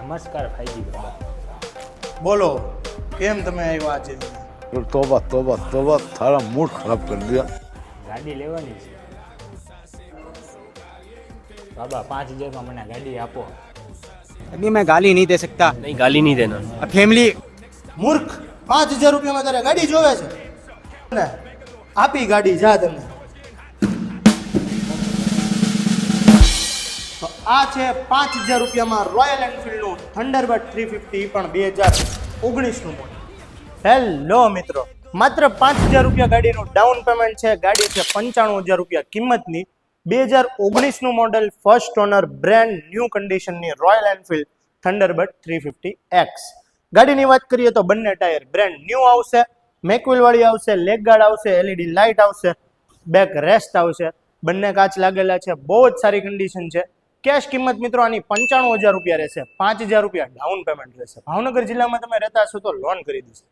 નમસ્કાર ભાઈજી બાબા. બોલો કેમ તમે આવ્યા આજે? तोबा तोबा तोबा थारा मूड खराब कर दिया. ગાડી લેવાની છે બાબા. 5000 મને ગાડી આપો. अभी मैं गाली नहीं दे सकता. नहीं गाली नहीं देना. फैमिली મૂર્ખ, 5000 રૂપિયામાં તારે ગાડી જોવે છે ને? આપી ગાડી, જા તમે. તો આ છે 5000 રૂપિયામાં રોયલ એનફિલ્ડનું થંડરબર્ડ 350, પણ 2019નું મોડલ. હેલો મિત્રો, માત્ર 5000 રૂપિયા ગાડીનું ડાઉન પેમેન્ટ છે. ગાડી છે 95000 રૂપિયા કિંમતની, 2019નું model, first owner, brand new કન્ડિશનની રોયલ એનફિલ્ડ થંડરબર્ડ 350X. ગાડીની વાત કરીએ તો બંને ટાયર બ્રેન્ડ ન્યૂ આવશે, મેકવિલ વાળી આવશે, લેગ ગાર્ડ આવશે, એલઈડી લાઇટ આવશે, બેક રેસ્ટ આવશે, બંને કાચ લાગેલા છે, બહુ જ સારી કન્ડિશન છે. કેશ કિંમત મિત્રો આની 95000 રૂપિયા રહેશે. 5000 રૂપિયા ડાઉન પેમેન્ટ રહેશે. ભાવનગર જિલ્લામાં તમે રહેતા હશો તો લોન કરી દેશે.